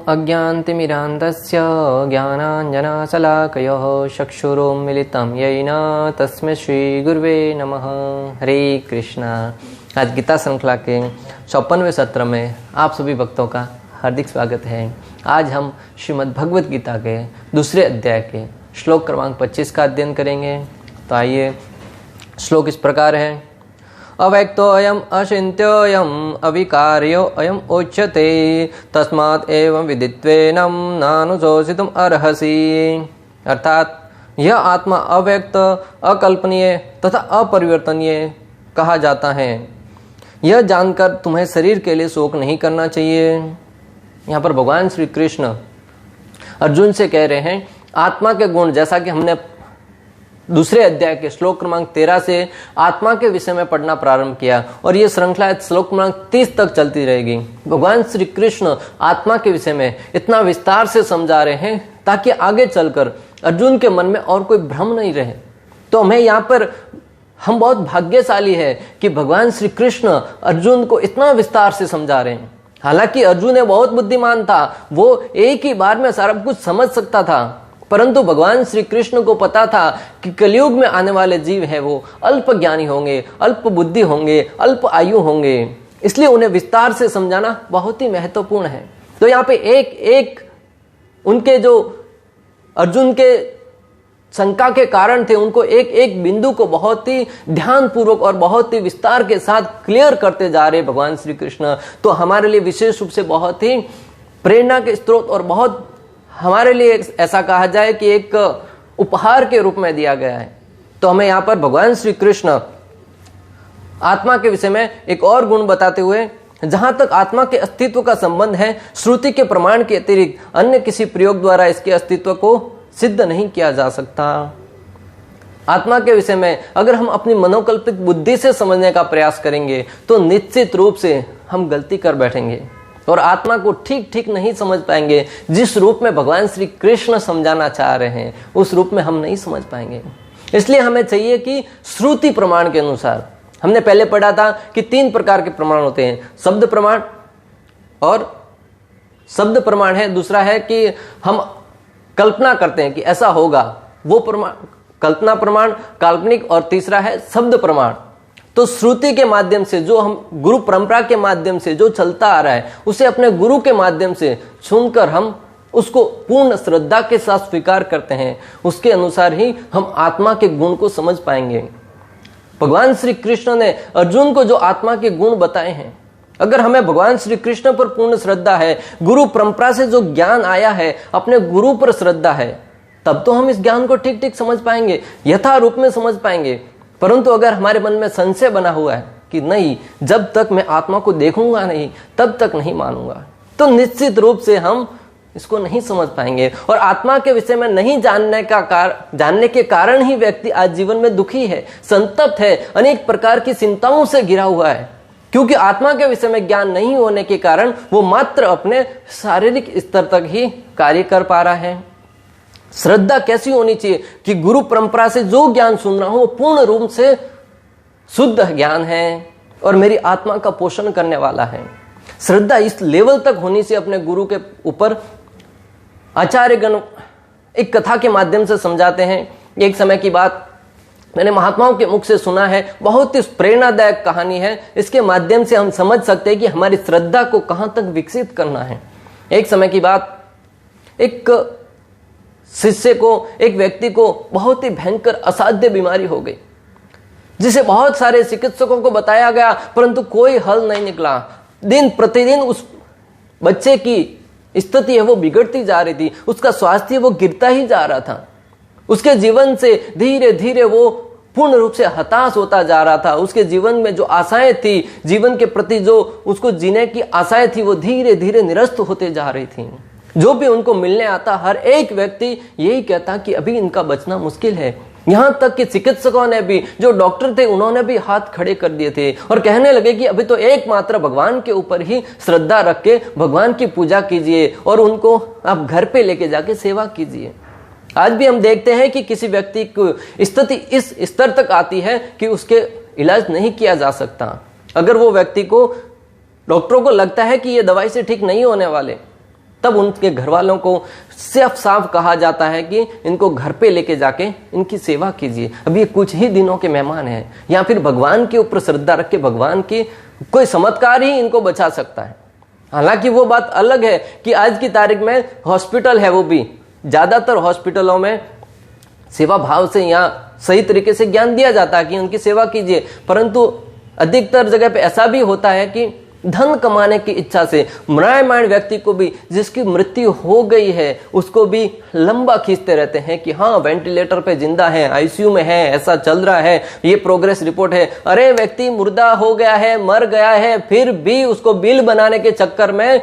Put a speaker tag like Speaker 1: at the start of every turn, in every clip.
Speaker 1: अज्ञानतिमिरान्धस्य ज्ञानाञ्जनशलाकयोः चक्षुरुन्मिलितं येन तस्मै श्रीगुरुवे नमः। हरे कृष्णा। आज गीता श्रृंखला के 54वें सत्र में आप सभी भक्तों का हार्दिक स्वागत है। आज हम श्रीमद् भगवद गीता के दूसरे अध्याय के श्लोक क्रमांक 25 का अध्ययन करेंगे। तो आइए, श्लोक इस प्रकार है। अव्यक्तोऽयम् अचिन्त्योऽयम् अविकार्यो अयम् उच्यते तस्मात् एवं विदित्वेनं नानुशोचितुम् अर्हसि। अर्थात यह आत्मा अव्यक्त, अकल्पनीय तथा अपरिवर्तनीय कहा जाता है। यह जानकर तुम्हें शरीर के लिए शोक नहीं करना चाहिए। यहाँ पर भगवान श्री कृष्ण अर्जुन से कह रहे हैं, आत्मा के गुण, जैसा कि हमने दूसरे अध्याय के श्लोक क्रमांक 13 से आत्मा के विषय में पढ़ना प्रारंभ किया और ये श्रृंखला श्लोक क्रमांक 30 तक चलती रहेगी। भगवान श्री कृष्ण आत्मा के विषय में इतना विस्तार से समझा रहे हैं ताकि आगे चलकर अर्जुन के मन में और कोई भ्रम नहीं रहे। तो हमें यहाँ पर हम बहुत भाग्यशाली है कि भगवान श्री कृष्ण अर्जुन को इतना विस्तार से समझा रहे हैं। हालांकि अर्जुन बहुत बुद्धिमान था, वो एक ही बार में सारा कुछ समझ सकता था, परंतु भगवान श्री कृष्ण को पता था कि कलयुग में आने वाले जीव हैं वो अल्प ज्ञानी होंगे, अल्प बुद्धि होंगे, अल्प आयु होंगे, इसलिए उन्हें विस्तार से समझाना बहुत ही महत्वपूर्ण है। तो यहाँ पे एक एक उनके जो अर्जुन के शंका के कारण थे, उनको एक एक बिंदु को बहुत ही ध्यानपूर्वक और बहुत ही विस्तार के साथ क्लियर करते जा रहे भगवान श्री कृष्ण। तो हमारे लिए विशेष रूप से बहुत ही प्रेरणा के स्रोत और बहुत हमारे लिए ऐसा कहा जाए कि एक उपहार के रूप में दिया गया है। तो हमें यहाँ पर भगवान श्री कृष्ण आत्मा के विषय में एक और गुण बताते हुए, जहां तक आत्मा के अस्तित्व का संबंध है, श्रुति के प्रमाण के अतिरिक्त अन्य किसी प्रयोग द्वारा इसके अस्तित्व को सिद्ध नहीं किया जा सकता। आत्मा के विषय में अगर हम अपनी मनोकल्पित बुद्धि से समझने का प्रयास करेंगे तो निश्चित रूप से हम गलती कर बैठेंगे और आत्मा को ठीक ठीक नहीं समझ पाएंगे। जिस रूप में भगवान श्री कृष्ण समझाना चाह रहे हैं उस रूप में हम नहीं समझ पाएंगे। इसलिए हमें चाहिए कि श्रुति प्रमाण के अनुसार, हमने पहले पढ़ा था कि 3 प्रकार के प्रमाण होते हैं, शब्द प्रमाण और शब्द प्रमाण है, दूसरा है कि हम कल्पना करते हैं कि ऐसा होगा, वो प्रमाण कल्पना प्रमाण, काल्पनिक, और तीसरा है शब्द प्रमाण। तो श्रुति के माध्यम से, जो हम गुरु परंपरा के माध्यम से जो चलता आ रहा है उसे अपने गुरु के माध्यम से सुनकर हम उसको पूर्ण श्रद्धा के साथ स्वीकार करते हैं, उसके अनुसार ही हम आत्मा के गुण को समझ पाएंगे। भगवान श्री कृष्ण ने अर्जुन को जो आत्मा के गुण बताए हैं, अगर हमें भगवान श्री कृष्ण पर पूर्ण श्रद्धा है, गुरु परंपरा से जो ज्ञान आया है, अपने गुरु पर श्रद्धा है, तब तो हम इस ज्ञान को ठीक ठीक समझ पाएंगे, यथा रूप में समझ पाएंगे। परंतु अगर हमारे मन में संशय बना हुआ है कि नहीं, जब तक मैं आत्मा को देखूंगा नहीं तब तक नहीं मानूंगा, तो निश्चित रूप से हम इसको नहीं समझ पाएंगे। और आत्मा के विषय में नहीं जानने के कारण ही व्यक्ति आज जीवन में दुखी है, संतप्त है, अनेक प्रकार की चिंताओं से घिरा हुआ है, क्योंकि आत्मा के विषय में ज्ञान नहीं होने के कारण वो मात्र अपने शारीरिक स्तर तक ही कार्य कर पा रहा है। श्रद्धा कैसी होनी चाहिए कि गुरु परंपरा से जो ज्ञान सुन रहा हूं वो पूर्ण रूप से शुद्ध ज्ञान है और मेरी आत्मा का पोषण करने वाला है। श्रद्धा इस लेवल तक होनी चाहिए अपने गुरु के ऊपर। आचार्यगण एक कथा के माध्यम से समझाते हैं। एक समय की बात मैंने महात्माओं के मुख से सुना है, बहुत ही प्रेरणादायक कहानी है। इसके माध्यम से हम समझ सकते हैं कि हमारी श्रद्धा को कहां तक विकसित करना है। एक समय की बात, एक शिष्य को, एक व्यक्ति को बहुत ही भयंकर असाध्य बीमारी हो गई, जिसे बहुत सारे चिकित्सकों को बताया गया, परंतु कोई हल नहीं निकला। दिन प्रतिदिन उस बच्चे की स्थिति है वो बिगड़ती जा रही थी, उसका स्वास्थ्य वो गिरता ही जा रहा था। उसके जीवन से धीरे धीरे वो पूर्ण रूप से हताश होता जा रहा था। उसके जीवन में जो आशाएं थी, जीवन के प्रति जो उसको जीने की आशाएं थी, वो धीरे धीरे निरस्त होते जा रही थी। जो भी उनको मिलने आता, हर एक व्यक्ति यही कहता कि अभी इनका बचना मुश्किल है। यहां तक कि चिकित्सकों ने भी, जो डॉक्टर थे, उन्होंने भी हाथ खड़े कर दिए थे और कहने लगे कि अभी तो एकमात्र भगवान के ऊपर ही श्रद्धा रख के भगवान की पूजा कीजिए और उनको आप घर पे लेके जाके सेवा कीजिए। आज भी हम देखते हैं कि किसी व्यक्ति की स्थिति इस स्तर तक आती है कि उसके इलाज नहीं किया जा सकता। अगर वो व्यक्ति को, डॉक्टरों को लगता है कि ये दवाई से ठीक नहीं होने वाले, तब उनके घर वालों को साफ साफ कहा जाता है कि इनको घर पे लेके जाके इनकी सेवा कीजिए, अब ये कुछ ही दिनों के मेहमान हैं। या फिर भगवान के ऊपर श्रद्धा रख के भगवान की कोई चमत्कार ही इनको बचा सकता है। हालांकि वो बात अलग है कि आज की तारीख में हॉस्पिटल है, वो भी ज्यादातर हॉस्पिटलों में सेवा भाव से या सही तरीके से ज्ञान दिया जाता है कि उनकी सेवा कीजिए, परंतु अधिकतर जगह पे ऐसा भी होता है कि धन कमाने की इच्छा से म्रायमाण व्यक्ति को भी, जिसकी मृत्यु हो गई है, उसको भी लंबा खींचते रहते हैं कि हाँ वेंटिलेटर पे जिंदा है, आईसीयू में है, ऐसा चल रहा है, ये प्रोग्रेस रिपोर्ट है। अरे व्यक्ति मुर्दा हो गया है, मर गया है, फिर भी उसको बिल बनाने के चक्कर में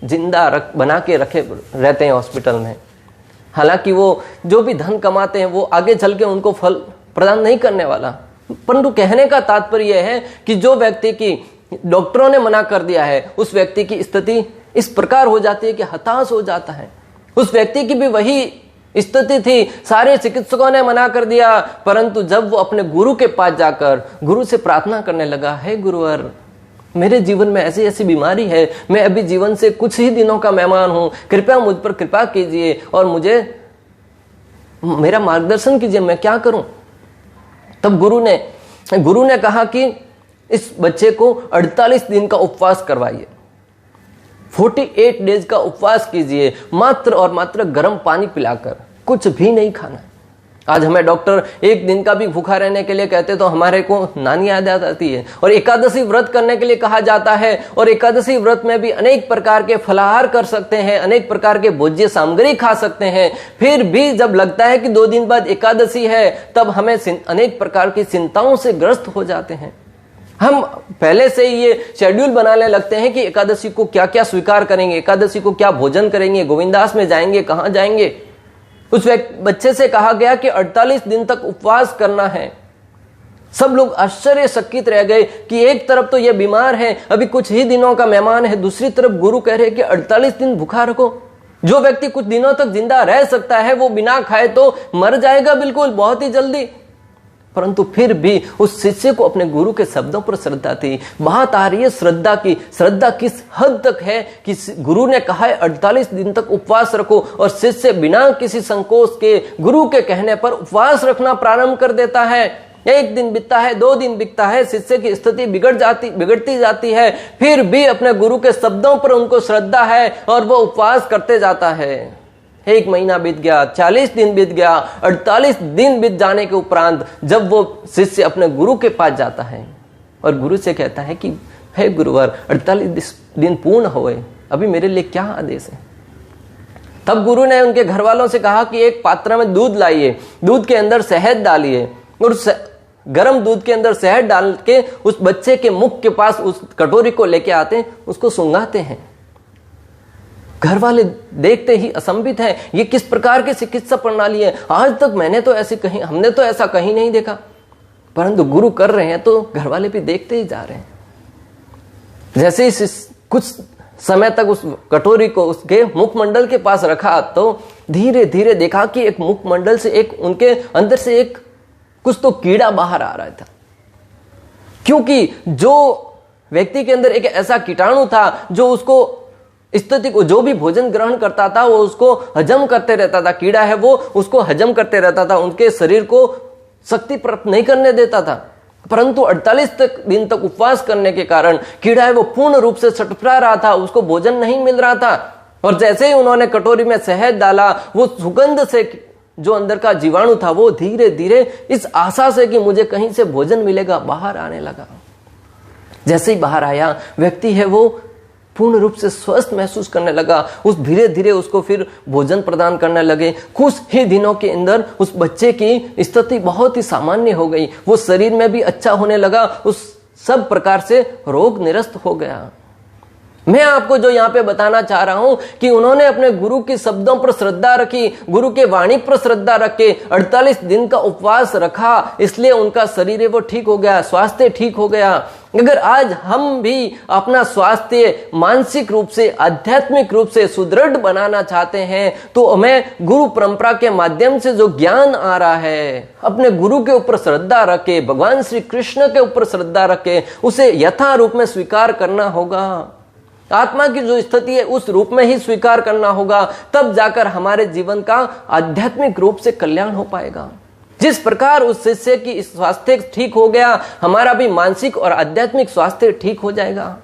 Speaker 1: जिंदा बना के रखे रहते हैं हॉस्पिटल में। हालांकि वो जो भी धन कमाते हैं वो आगे चल के उनको फल प्रदान नहीं करने वाला। परंतु कहने का तात्पर्य यह है कि जो व्यक्ति की डॉक्टरों ने मना कर दिया है, उस व्यक्ति की स्थिति इस प्रकार हो जाती है कि हताश हो जाता है। उस व्यक्ति की भी वही स्थिति थी, सारे चिकित्सकों ने मना कर दिया, परंतु जब वो अपने गुरु के पास जाकर गुरु से प्रार्थना करने लगा, हे गुरुवर मेरे जीवन में ऐसी ऐसी बीमारी है, मैं अभी जीवन से कुछ ही दिनों का मेहमान हूं, कृपया मुझ पर कृपा कीजिए और मुझे मेरा मार्गदर्शन कीजिए, मैं क्या करूं। तब गुरु ने कहा कि इस बच्चे को 48 दिन का उपवास करवाइए, 48 डेज का उपवास कीजिए, मात्र और मात्र गर्म पानी पिलाकर, कुछ भी नहीं खाना। आज हमें डॉक्टर एक दिन का भी भूखा रहने के लिए कहते तो हमारे को नानी याद आ जाती है। और एकादशी व्रत करने के लिए कहा जाता है, और एकादशी व्रत में भी अनेक प्रकार के फलाहार कर सकते हैं, अनेक प्रकार के भोज्य सामग्री खा सकते हैं। फिर भी जब लगता है कि 2 दिन बाद एकादशी है, तब हमें अनेक प्रकार की चिंताओं से ग्रस्त हो जाते हैं। हम पहले से ही ये शेड्यूल बनाने लगते हैं कि एकादशी को क्या क्या स्वीकार करेंगे, एकादशी को क्या भोजन करेंगे, गोविंदास में जाएंगे, कहां जाएंगे। उस बच्चे से कहा गया कि 48 दिन तक उपवास करना है। सब लोग आश्चर्यचकित रह गए कि एक तरफ तो ये बीमार है, अभी कुछ ही दिनों का मेहमान है, दूसरी तरफ गुरु कह रहे कि 48 दिन भूखा रखो। जो व्यक्ति कुछ दिनों तक जिंदा रह सकता है वो बिना खाए तो मर जाएगा बिल्कुल बहुत ही जल्दी। परंतु फिर भी उस शिष्य को अपने गुरु के शब्दों पर श्रद्धा थी। बात आ रही है श्रद्धा की। श्रद्धा किस हद तक है कि गुरु ने कहा है 48 दिन तक उपवास रखो, और शिष्य बिना किसी संकोच के गुरु के कहने पर उपवास रखना प्रारंभ कर देता है। 1 दिन बीतता है, 2 दिन बीतता है, शिष्य की स्थिति बिगड़ती जाती है, फिर भी अपने गुरु के शब्दों पर उनको श्रद्धा है और वो उपवास करते जाता है। 1 महीना बीत गया, 40 दिन बीत गया, 48 दिन बीत जाने के उपरांत जब वो शिष्य अपने गुरु के पास जाता है और गुरु से कहता है कि हे गुरुवर 48 दिन पूर्ण हुए, अभी मेरे लिए क्या आदेश है। तब गुरु ने उनके घर वालों से कहा कि एक पात्र में दूध लाइए, दूध के अंदर शहद डालिए, और गर्म दूध के अंदर शहद डाल के उस बच्चे के मुख के पास उस कटोरी को लेके आते हैं, उसको सूंघाते हैं। घर वाले देखते ही असंभित हैं, ये किस प्रकार की चिकित्सा प्रणाली है, आज तक हमने तो ऐसा कहीं नहीं देखा। परंतु गुरु कर रहे हैं तो घर वाले भी देखते ही जा रहे हैं। जैसे ही कुछ समय तक उस कटोरी को उसके मुखमंडल के पास रखा तो धीरे धीरे देखा कि एक मुखमंडल से उनके अंदर से कुछ तो कीड़ा बाहर आ रहा था, क्योंकि जो व्यक्ति के अंदर एक ऐसा कीटाणु था जो उसको स्थिति को, जो भी भोजन ग्रहण करता था वो उसको हजम करते रहता था, कीड़ा है वो उसको हजम करते रहता था, उनके शरीर को शक्ति प्राप्त नहीं करने देता था। परंतु 48 दिन तक उपवास करने के कारण कीड़ा है वो पूर्ण रूप से छटपटा रहा था, उसको भोजन नहीं मिल रहा था। और जैसे ही उन्होंने कटोरी में शहद डाला, वो सुगंध से जो अंदर का जीवाणु था वो धीरे धीरे इस आशा से कि मुझे कहीं से भोजन मिलेगा बाहर आने लगा। जैसे ही बाहर आया, व्यक्ति है वो पूर्ण रूप से स्वस्थ महसूस करने लगा। उस धीरे धीरे उसको फिर भोजन प्रदान करने लगे। कुछ ही दिनों के अंदर उस बच्चे की स्थिति बहुत ही सामान्य हो गई, वो शरीर में भी अच्छा होने लगा, उस सब प्रकार से रोग निरस्त हो गया। मैं आपको जो यहाँ पे बताना चाह रहा हूं कि उन्होंने अपने गुरु के शब्दों पर श्रद्धा रखी, गुरु के वाणी पर श्रद्धा रख के 48 दिन का उपवास रखा, इसलिए उनका शरीर वो ठीक हो गया, स्वास्थ्य ठीक हो गया। अगर आज हम भी अपना स्वास्थ्य मानसिक रूप से, आध्यात्मिक रूप से सुदृढ़ बनाना चाहते हैं तो हमें गुरु परंपरा के माध्यम से जो ज्ञान आ रहा है, अपने गुरु के ऊपर श्रद्धा रख के, भगवान श्री कृष्ण के ऊपर श्रद्धा रख के उसे यथा रूप में स्वीकार करना होगा। आत्मा की जो स्थिति है उस रूप में ही स्वीकार करना होगा, तब जाकर हमारे जीवन का आध्यात्मिक रूप से कल्याण हो पाएगा। जिस प्रकार उस शिष्य की स्वास्थ्य ठीक हो गया, हमारा भी मानसिक और आध्यात्मिक स्वास्थ्य ठीक हो जाएगा।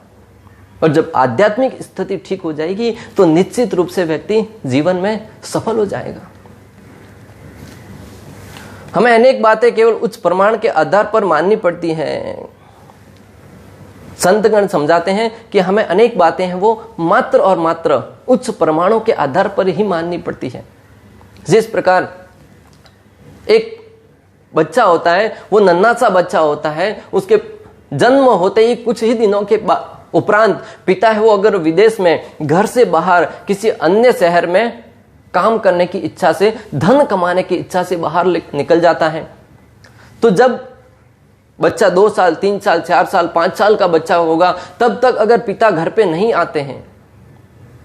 Speaker 1: और जब आध्यात्मिक स्थिति ठीक हो जाएगी तो निश्चित रूप से व्यक्ति जीवन में सफल हो जाएगा। हमें अनेक बातें केवल उच्च प्रमाण के आधार पर माननी पड़ती हैं। संतगण समझाते हैं कि हमें अनेक बातें हैं वो मात्र और मात्र उच्च प्रमाणों के आधार पर ही माननी पड़ती है। जिस प्रकार एक बच्चा होता है, वो नन्हा सा बच्चा होता है, उसके जन्म होते ही कुछ ही दिनों के उपरांत पिता है वो अगर विदेश में घर से बाहर किसी अन्य शहर में काम करने की इच्छा से, धन कमाने की इच्छा से बाहर निकल जाता है, तो जब बच्चा 2 साल 3 साल 4 साल 5 साल का बच्चा होगा, तब तक अगर पिता घर पे नहीं आते हैं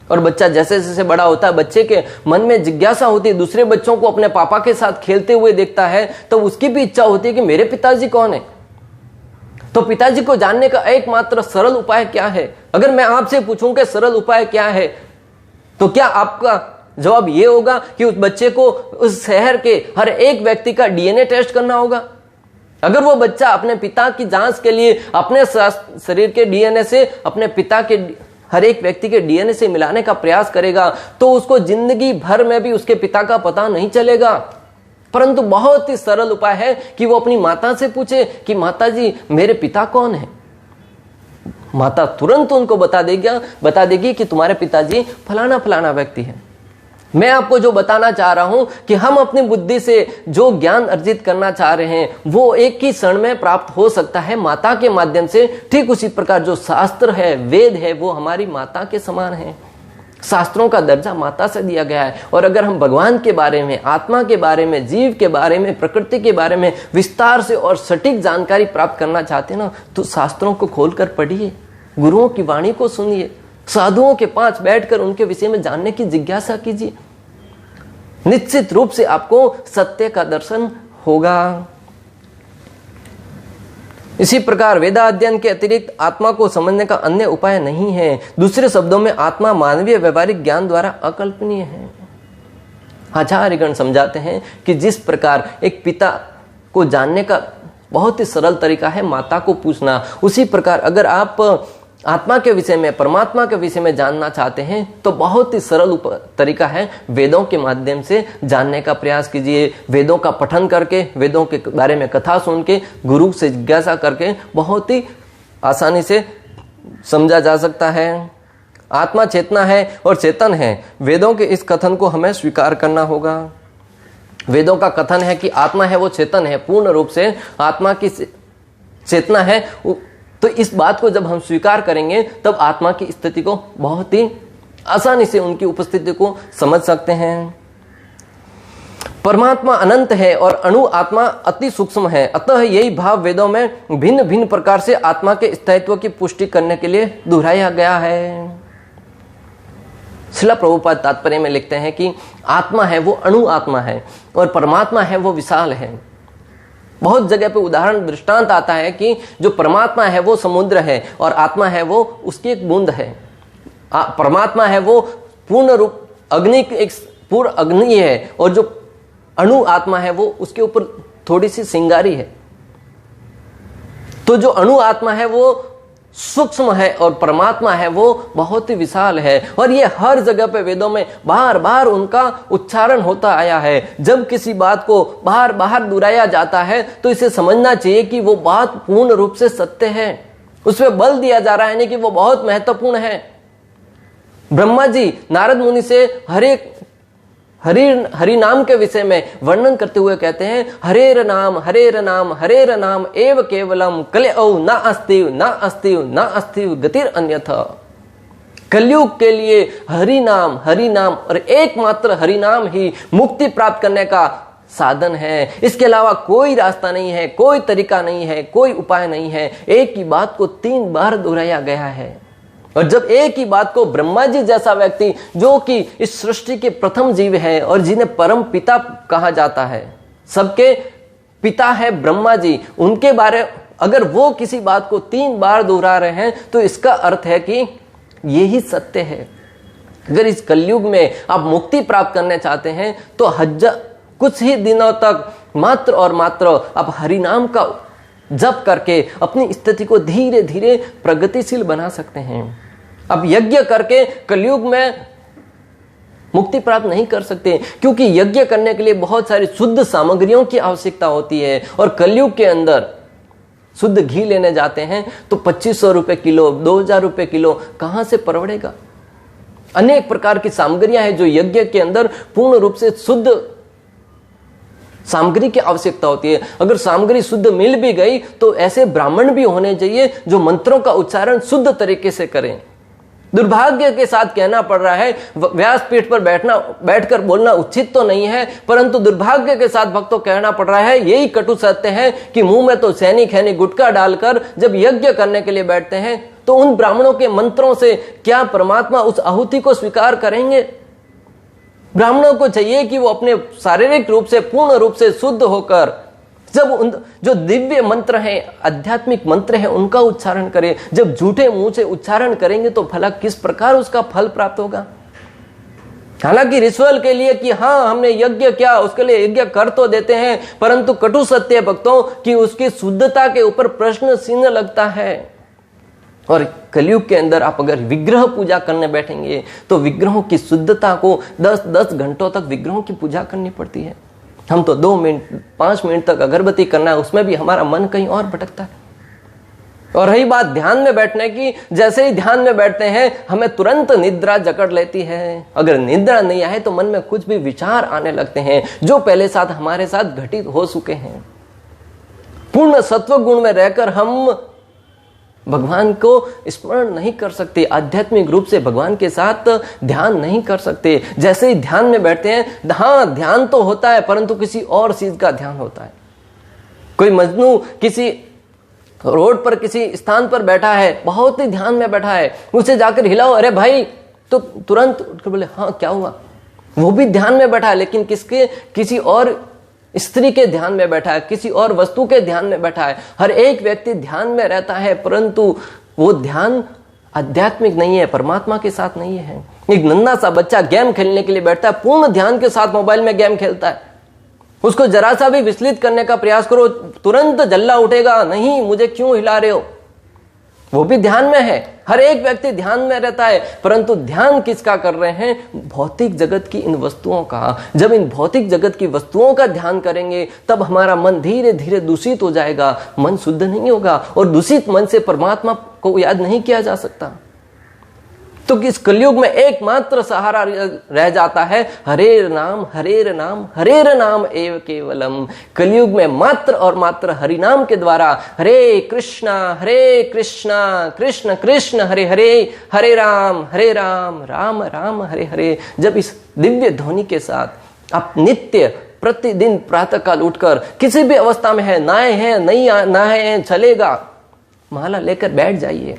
Speaker 1: और बच्चा जैसे जैसे बड़ा होता है, बच्चे के मन में जिज्ञासा होती है, दूसरे बच्चों को अपने पापा के साथ खेलते हुए देखता है, तो उसकी भी इच्छा होती है कि मेरे पिताजी कौन है। तो पिताजी को जानने का एकमात्र सरल उपाय क्या है? अगर मैं आपसे पूछूं कि सरल उपाय क्या है, तो क्या आपका जवाब यह होगा कि उस बच्चे को उस शहर के हर एक व्यक्ति का डीएनए टेस्ट करना होगा? अगर वो बच्चा अपने पिता की जांच के लिए अपने शरीर के डीएनए से अपने पिता के हर एक व्यक्ति के डीएनए से मिलाने का प्रयास करेगा, तो उसको जिंदगी भर में भी उसके पिता का पता नहीं चलेगा। परंतु बहुत ही सरल उपाय है कि वो अपनी माता से पूछे कि माता जी मेरे पिता कौन है। माता तुरंत उनको बता देगी कि तुम्हारे पिताजी फलाना फलाना व्यक्ति है। मैं आपको जो बताना चाह रहा हूं कि हम अपनी बुद्धि से जो ज्ञान अर्जित करना चाह रहे हैं वो एक ही क्षण में प्राप्त हो सकता है माता के माध्यम से। ठीक उसी प्रकार जो शास्त्र है, वेद है, वो हमारी माता के समान है। शास्त्रों का दर्जा माता से दिया गया है। और अगर हम भगवान के बारे में, आत्मा के बारे में, जीव के बारे में, प्रकृति के बारे में विस्तार से और सटीक जानकारी प्राप्त करना चाहते हैं ना, तो शास्त्रों को खोलकर पढ़िए, गुरुओं की वाणी को सुनिए, साधुओं के पास बैठकर उनके विषय में जानने की जिज्ञासा कीजिए। निश्चित रूप से आपको सत्य का दर्शन होगा। इसी प्रकार वेदाध्ययन के अतिरिक्त आत्मा को समझने का अन्य उपाय नहीं है। दूसरे शब्दों में आत्मा मानवीय व्यवहारिक ज्ञान द्वारा अकल्पनीय है। आचार्यगण समझाते हैं कि जिस प्रकार एक पिता को जानने का बहुत ही सरल तरीका है माता को पूछना, उसी प्रकार अगर आप आत्मा के विषय में, परमात्मा के विषय में जानना चाहते हैं तो बहुत ही सरल तरीका है, वेदों के माध्यम से जानने का प्रयास कीजिए। वेदों का पठन करके, वेदों के बारे में कथा सुन के, गुरु से जिज्ञासा करके बहुत ही आसानी से समझा जा सकता है। आत्मा चेतना है और चेतन है, वेदों के इस कथन को हमें स्वीकार करना होगा। वेदों का कथन है कि आत्मा है वो चेतन है, पूर्ण रूप से आत्मा की चेतना है। तो इस बात को जब हम स्वीकार करेंगे तब आत्मा की स्थिति को बहुत ही आसानी से, उनकी उपस्थिति को समझ सकते हैं। परमात्मा अनंत है और अणु आत्मा अति सूक्ष्म है, अतः यही भाव वेदों में भिन्न भिन्न प्रकार से आत्मा के स्थायित्व की पुष्टि करने के लिए दोहराया गया है। श्रील प्रभुपाद तात्पर्य में लिखते हैं कि आत्मा है वो अणु आत्मा है और परमात्मा है वो विशाल है। बहुत जगह पे उदाहरण दृष्टांत आता है कि जो परमात्मा है वो समुद्र है और आत्मा है वो उसकी एक बूंद है। परमात्मा है वो पूर्ण रूप अग्नि, एक पूर्ण अग्नि है, और जो अणु आत्मा है वो उसके ऊपर थोड़ी सी सिंगारी है। तो जो अणु आत्मा है वो सूक्ष्म है और परमात्मा है वो बहुत ही विशाल है। और ये हर जगह पे वेदों में बार बार उनका उच्चारण होता आया है। जब किसी बात को बार बार दोहराया जाता है तो इसे समझना चाहिए कि वो बात पूर्ण रूप से सत्य है, उसमें बल दिया जा रहा है, नहीं कि वो बहुत महत्वपूर्ण है। ब्रह्मा जी नारद मुनि से हरि नाम के विषय में वर्णन करते हुए कहते हैं, हरेर नाम एव केवलम कलौ न अस्तिव गतिर अन्यथा। कलयुग के लिए हरि नाम और एकमात्र हरि नाम ही मुक्ति प्राप्त करने का साधन है। इसके अलावा कोई रास्ता नहीं है, कोई तरीका नहीं है, कोई उपाय नहीं है। एक ही बात को 3 बार दोहराया गया है। और जब एक ही बात को ब्रह्मा जी जैसा व्यक्ति, जो कि इस सृष्टि के प्रथम जीव है और जिन्हें परम पिता कहा जाता है, सबके पिता है ब्रह्मा जी, उनके बारे अगर वो किसी बात को 3 बार दोहरा रहे हैं तो इसका अर्थ है कि यही सत्य है। अगर इस कलयुग में आप मुक्ति प्राप्त करने चाहते हैं तो कुछ ही दिनों तक मात्र और मात्र आप हरि नाम का जप करके अपनी स्थिति को धीरे धीरे प्रगतिशील बना सकते हैं। अब यज्ञ करके कलयुग में मुक्ति प्राप्त नहीं कर सकते, क्योंकि यज्ञ करने के लिए बहुत सारी शुद्ध सामग्रियों की आवश्यकता होती है। और कलयुग के अंदर शुद्ध घी लेने जाते हैं तो 2500 रुपए किलो, 2000 रुपए किलो कहां से परवड़ेगा। अनेक प्रकार की सामग्रियां हैं जो यज्ञ के अंदर पूर्ण रूप से शुद्ध सामग्री की आवश्यकता होती है। अगर सामग्री शुद्ध मिल भी गई तो ऐसे ब्राह्मण भी होने चाहिए जो मंत्रों का उच्चारण शुद्ध तरीके से करें। दुर्भाग्य के साथ कहना पड़ रहा है, व्यासपीठ पर बैठकर बोलना उचित तो नहीं है, परंतु दुर्भाग्य के साथ भक्तों कहना पड़ रहा है, यही कटु सत्य है कि मुंह में तो सैनिक है गुटखा डालकर जब यज्ञ करने के लिए बैठते हैं तो उन ब्राह्मणों के मंत्रों से क्या परमात्मा उस आहुति को स्वीकार करेंगे। ब्राह्मणों को चाहिए कि वो अपने शारीरिक रूप से पूर्ण रूप से शुद्ध होकर जब जो दिव्य मंत्र हैं, आध्यात्मिक मंत्र हैं, उनका उच्चारण करें। जब झूठे मुंह से उच्चारण करेंगे तो भला किस प्रकार उसका फल प्राप्त होगा। हालांकि रिचुअल के लिए कि हाँ हमने यज्ञ किया, उसके लिए यज्ञ कर तो देते हैं, परंतु कटु सत्य भक्तों की उसकी शुद्धता के ऊपर प्रश्न चिन्ह लगता है। और कलयुग के अंदर आप अगर विग्रह पूजा करने बैठेंगे तो विग्रहों की शुद्धता को 10-10 घंटों तक विग्रहों की पूजा करनी पड़ती है। हम तो 2 मिनट 5 मिनट तक अगरबत्ती करना है, उसमें भी हमारा मन कहीं और भटकता है। और रही बात ध्यान में बैठने की, जैसे ही ध्यान में बैठते हैं हमें तुरंत निद्रा जकड़ लेती है। अगर निद्रा नहीं आए तो मन में कुछ भी विचार आने लगते हैं जो पहले साथ हमारे साथ घटित हो चुके हैं। पूर्ण सत्व गुण में रहकर हम भगवान को स्मरण नहीं कर सकते, आध्यात्मिक रूप से भगवान के साथ ध्यान नहीं कर सकते। जैसे ही ध्यान में बैठते हैं, हाँ ध्यान तो होता है परंतु किसी और चीज का ध्यान होता है। कोई मजनू किसी रोड पर किसी स्थान पर बैठा है, बहुत ही ध्यान में बैठा है, उसे जाकर हिलाओ, अरे भाई, तो तुरंत उठकर बोले हाँ क्या हुआ। वो भी ध्यान में बैठा है लेकिन किसी और स्त्री के ध्यान में बैठा है, किसी और वस्तु के ध्यान में बैठा है। हर एक व्यक्ति ध्यान में रहता है परंतु वो ध्यान आध्यात्मिक नहीं है, परमात्मा के साथ नहीं है। एक नन्हा सा बच्चा गेम खेलने के लिए बैठता है, पूर्ण ध्यान के साथ मोबाइल में गेम खेलता है। उसको जरा सा भी विचलित करने का प्रयास करो, तुरंत जल्ला उठेगा, नहीं मुझे क्यों हिला रहे हो। वो भी ध्यान में है, हर एक व्यक्ति ध्यान में रहता है, परंतु ध्यान किसका कर रहे हैं? भौतिक जगत की इन वस्तुओं का। जब इन भौतिक जगत की वस्तुओं का ध्यान करेंगे तब हमारा मन धीरे धीरे दूषित हो जाएगा, मन शुद्ध नहीं होगा और दूषित मन से परमात्मा को याद नहीं किया जा सकता। तो इस कलयुग में एकमात्र सहारा रह जाता है हरेर नाम हरेर नाम एव केवलम। कलयुग में मात्र और मात्र हरि नाम के द्वारा हरे कृष्णा कृष्ण कृष्ण हरे हरे, हरे राम राम राम हरे हरे। जब इस दिव्य ध्वनि के साथ आप नित्य प्रतिदिन प्रातः काल उठकर किसी भी अवस्था में है, नहाए हैं नहीं नहाए हैं चलेगा, माला लेकर बैठ जाइए।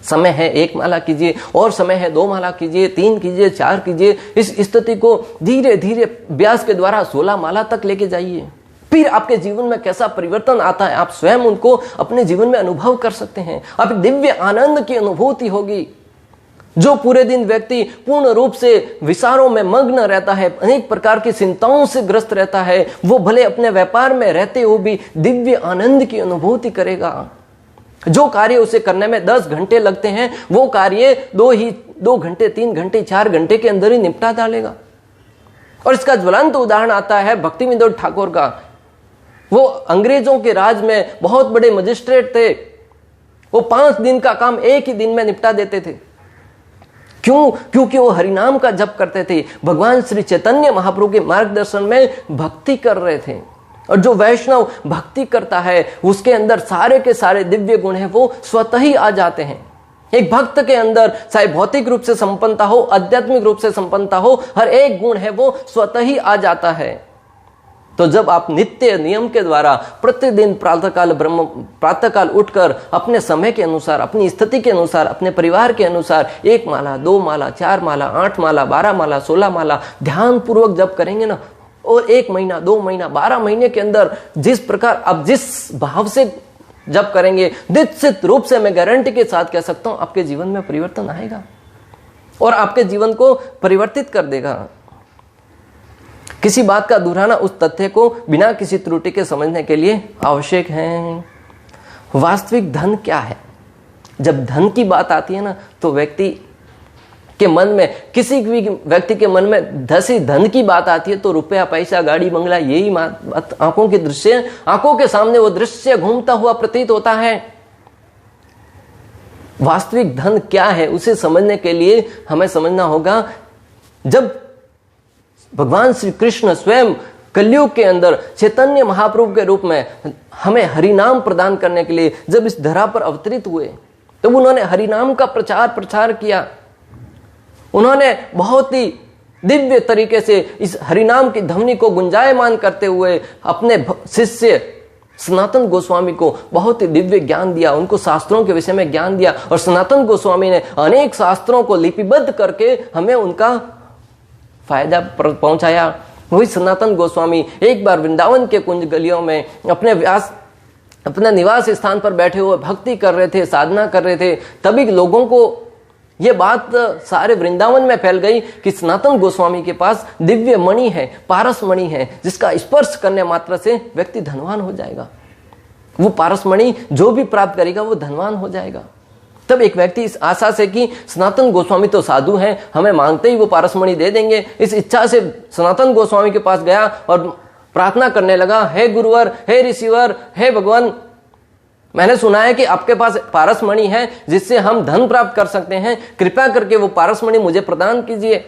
Speaker 1: समय है 1 माला कीजिए, और समय है 2 माला कीजिए, 3 कीजिए, 4 कीजिए। इस स्थिति को धीरे धीरे अभ्यास के द्वारा 16 माला तक लेके जाइए। फिर आपके जीवन में कैसा परिवर्तन आता है आप स्वयं उनको अपने जीवन में अनुभव कर सकते हैं। आप दिव्य आनंद की अनुभूति होगी। जो पूरे दिन व्यक्ति पूर्ण रूप से विचारों में मग्न रहता है, अनेक प्रकार की चिंताओं से ग्रस्त रहता है, वो भले अपने व्यापार में रहते हुए भी दिव्य आनंद की अनुभूति करेगा। जो कार्य उसे करने में 10 घंटे लगते हैं वो कार्य 2 घंटे 3 घंटे 4 घंटे के अंदर ही निपटा डालेगा। और इसका ज्वलंत उदाहरण आता है भक्ति विनोद ठाकुर का। वो अंग्रेजों के राज में बहुत बड़े मजिस्ट्रेट थे। वो 5 दिन का काम एक ही दिन में निपटा देते थे। क्यों? क्योंकि वो हरिनाम का जप करते थे, भगवान श्री चैतन्य महाप्रभु के मार्गदर्शन में भक्ति कर रहे थे। और जो वैष्णव भक्ति करता है उसके अंदर सारे के सारे दिव्य गुण हैं वो स्वतः ही आ जाते हैं। एक भक्त के अंदर चाहे भौतिक रूप से संपन्नता हो, आध्यात्मिक रूप से संपन्नता हो, हर एक गुण है वो स्वतः ही आ जाता है। तो जब आप नित्य नियम के द्वारा प्रतिदिन प्रातःकाल उठकर अपने समय के अनुसार, अपनी स्थिति के अनुसार, अपने परिवार के अनुसार 1 माला 2 माला 4 माला 8 माला 12 माला 16 माला ध्यान पूर्वक जप करेंगे ना, और 1 महीना 2 महीना 12 महीने के अंदर जिस प्रकार अब जिस भाव से जप करेंगे, निश्चित रूप से मैं गारंटी के साथ कह सकता हूं आपके जीवन में परिवर्तन आएगा और आपके जीवन को परिवर्तित कर देगा। किसी बात का दोहराना उस तथ्य को बिना किसी त्रुटि के समझने के लिए आवश्यक है। वास्तविक धन क्या है? जब धन की बात आती है ना, तो व्यक्ति के मन में, किसी भी व्यक्ति के मन में धन की बात आती है तो रुपया, पैसा, गाड़ी, बंगला, यही बात आंखों के दृश्य, आंखों के सामने वो दृश्य घूमता हुआ प्रतीत होता है। वास्तविक धन क्या है उसे समझने के लिए हमें समझना होगा, जब भगवान श्री कृष्ण स्वयं कलयुग के अंदर चैतन्य महाप्रभु के रूप में हमें हरिनाम प्रदान करने के लिए जब इस धरा पर अवतरित हुए, तब उन्होंने हरिनाम का प्रचार किया। उन्होंने बहुत ही दिव्य तरीके से इस हरिनाम की ध्वनि को गुंजायमान करते हुए अपने शिष्य सनातन गोस्वामी को बहुत ही दिव्य ज्ञान दिया, उनको शास्त्रों के विषय में ज्ञान दिया और सनातन गोस्वामी ने अनेक शास्त्रों को लिपिबद्ध करके हमें उनका फायदा पहुंचाया। वही सनातन गोस्वामी एक बार वृंदावन के कुंज गलियों में अपने निवास स्थान पर बैठे हुए भक्ति कर रहे थे, साधना कर रहे थे। तभी लोगों को यह बात सारे वृंदावन में फैल गई कि सनातन गोस्वामी के पास दिव्य मणि है, पारस मणि है, जिसका स्पर्श करने मात्र से व्यक्ति धनवान हो जाएगा। वो पारस मणि जो भी प्राप्त करेगा वो धनवान हो जाएगा। तब एक व्यक्ति इस आशा से कि सनातन गोस्वामी तो साधु हैं, हमें मांगते ही वो पारसमणि दे देंगे, इस इच्छा से सनातन गोस्वामी के पास गया और प्रार्थना करने लगा, हे गुरुवर, हे ऋषिवर, हे भगवान, मैंने सुना है कि आपके पास पारसमणि है जिससे हम धन प्राप्त कर सकते हैं, कृपया करके वो पारसमणि मुझे प्रदान कीजिए।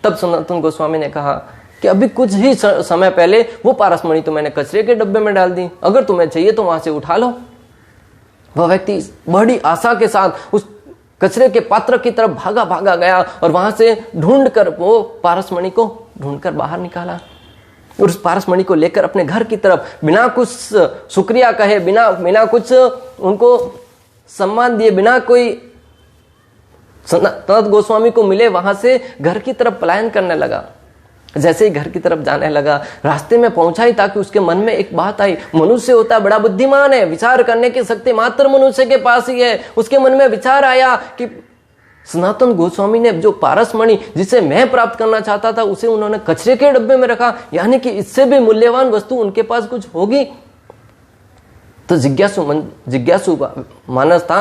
Speaker 1: तब सनातन गोस्वामी ने कहा कि अभी कुछ ही समय पहले वो पारसमणि तो मैंने कचरे के डब्बे में डाल दी, अगर तुम्हें चाहिए तो वहां से उठा लो। वह व्यक्ति बड़ी आशा के साथ उस कचरे के पात्र की तरफ भागा गया और वहां से ढूंढकर वो पारसमणि को ढूंढकर बाहर निकाला और उस पारसमणि को लेकर अपने घर की तरफ बिना कुछ शुक्रिया कहे, बिना कुछ उनको सम्मान दिए, बिना कोई सनातन गोस्वामी को मिले, वहां से घर की तरफ पलायन करने लगा। जैसे ही घर की तरफ जाने लगा, रास्ते में पहुंचा ही ताकि उसके मन में एक बात आई, मनुष्य होता है बड़ा बुद्धिमान है, विचार करने की शक्ति मात्र मनुष्य के पास ही है। उसके मन में विचार आया कि सनातन गोस्वामी ने जो पारसमणि जिसे मैं प्राप्त करना चाहता था उसे उन्होंने कचरे के डब्बे में रखा, यानी कि इससे भी मूल्यवान वस्तु उनके पास कुछ होगी। तो जिज्ञासु मानस था,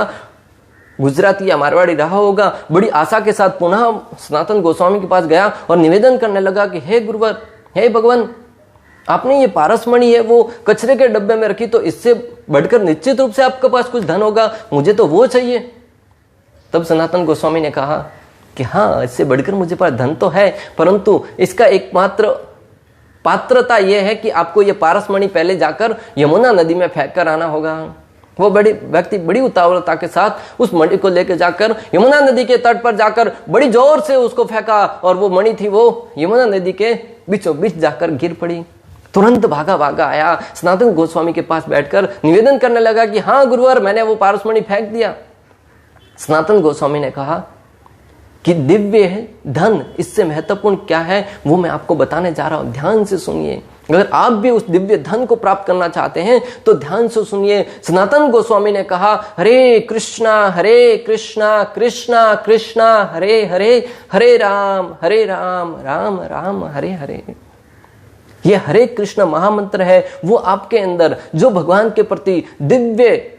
Speaker 1: गुजराती या मारवाड़ी रहा होगा, बड़ी आशा के साथ पुनः सनातन गोस्वामी के पास गया और निवेदन करने लगा कि हे गुरुवर, हे भगवान, आपने ये पारसमणि है वो कचरे के डब्बे में रखी, तो इससे बढ़कर निश्चित रूप से आपके पास कुछ धन होगा, मुझे तो वो चाहिए। तब सनातन गोस्वामी ने कहा कि हाँ, इससे बढ़कर मुझे पास धन तो है, परंतु इसका एकमात्र पात्रता यह है कि आपको ये पारसमणि पहले जाकर यमुना नदी में फेंक कर आना होगा। वो व्यक्ति बड़ी उतावलता के साथ उस मणि को लेकर जाकर यमुना नदी के तट पर जाकर बड़ी जोर से उसको फेंका और वो मणि थी वो यमुना नदी के बीचों बीच जाकर गिर पड़ी। तुरंत भागा आया, सनातन गोस्वामी के पास बैठकर निवेदन करने लगा कि हाँ गुरुवर, मैंने वो पारसमणि फेंक दिया। सनातन गोस्वामी ने कहा कि दिव्य है धन, इससे महत्वपूर्ण क्या है वो मैं आपको बताने जा रहा हूं, ध्यान से सुनिए। अगर आप भी उस दिव्य धन को प्राप्त करना चाहते हैं तो ध्यान से सुनिए। सनातन गोस्वामी ने कहा, हरे कृष्णा कृष्णा कृष्णा हरे हरे, हरे राम राम राम हरे हरे। ये हरे कृष्ण महामंत्र है, वो आपके अंदर जो भगवान के प्रति दिव्य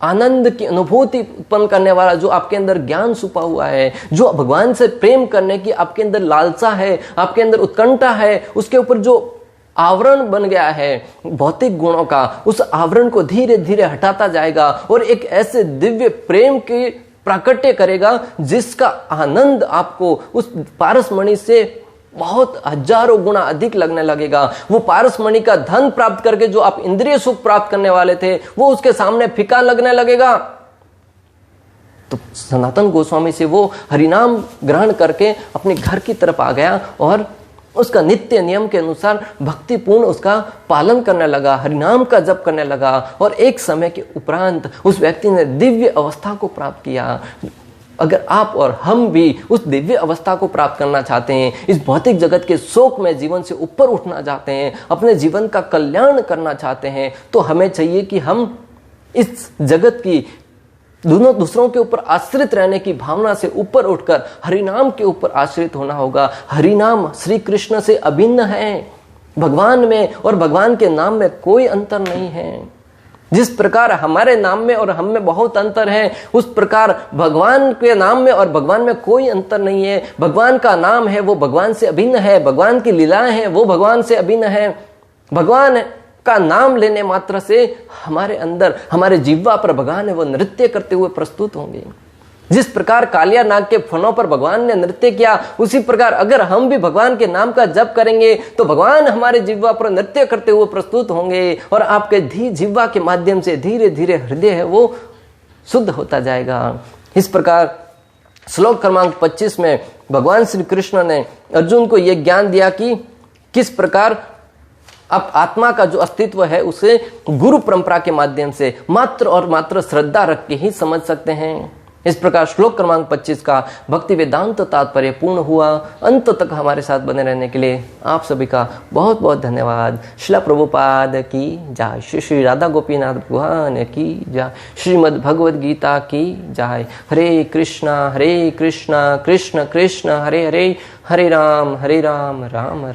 Speaker 1: आनंद की अनुभूति उत्पन्न करने वाला, जो आपके अंदर ज्ञान छुपा हुआ है, जो भगवान से प्रेम करने की आपके अंदर लालसा है, आपके अंदर उत्कंठा है, उसके ऊपर जो आवरण बन गया है भौतिक गुणों का, उस आवरण को धीरे धीरे हटाता जाएगा और एक ऐसे दिव्य प्रेम की प्राकट्य करेगा जिसका आनंद आपको उस पारसमणि से बहुत हजारों गुना अधिक लगने लगेगा। वो पारसमणि का धन प्राप्त करके जो आप इंद्रिय सुख प्राप्त करने वाले थे वो उसके सामने फीका लगने लगेगा। तो सनातन गोस्वामी से वो हरिनाम ग्रहण करके अपने घर की तरफ आ गया और उसका नित्य नियम के अनुसार भक्तिपूर्ण उसका पालन करने लगा, हरिनाम का जप करने लगा और एक समय के उपरांत उस व्यक्ति ने दिव्य अवस्था को प्राप्त किया। अगर आप और हम भी उस दिव्य अवस्था को प्राप्त करना चाहते हैं, इस भौतिक जगत के शोक में जीवन से ऊपर उठना चाहते हैं, अपने जीवन का कल्याण करना चाहते हैं, तो हमें चाहिए कि हम इस जगत की दोनों दूसरों के ऊपर आश्रित रहने की भावना से ऊपर उठकर हरिनाम के ऊपर आश्रित होना होगा। हरिनाम श्री कृष्ण से अभिन्न है। भगवान में और भगवान के नाम में कोई अंतर नहीं है। जिस प्रकार हमारे नाम में और हम में बहुत अंतर है, उस प्रकार भगवान के नाम में और भगवान में कोई अंतर नहीं है। भगवान का नाम है वो भगवान से अभिन्न है, भगवान की लीलाएं हैं वो भगवान से अभिन्न है। भगवान का नाम लेने मात्र से हमारे अंदर, हमारे जिह्वा पर भगवान है वो नृत्य करते हुए प्रस्तुत होंगे। जिस प्रकार कालिया नाग के फनों पर भगवान ने नृत्य किया, उसी प्रकार अगर हम भी भगवान के नाम का जप करेंगे तो भगवान हमारे जिह्वा पर नृत्य करते हुए प्रस्तुत होंगे और आपके जिह्वा के माध्यम से धीरे धीरे हृदय है वो शुद्ध होता जाएगा। इस प्रकार श्लोक क्रमांक 25 में भगवान श्री कृष्ण ने अर्जुन को यह ज्ञान दिया कि किस प्रकार अब आत्मा का जो अस्तित्व है उसे गुरु परंपरा के माध्यम से मात्र और मात्र श्रद्धा रख के ही समझ सकते हैं। इस प्रकार श्लोक क्रमांक 25 का भक्ति वेदांत तात्पर्य पूर्ण हुआ। अंत तक हमारे साथ बने रहने के लिए आप सभी का बहुत बहुत धन्यवाद। श्रील प्रभुपाद की जय। श्री श्री राधा गोपीनाथ भगवान की जय। श्रीमद् भगवद गीता की जय। हरे कृष्णा कृष्ण कृष्ण हरे हरे, हरे राम राम राम।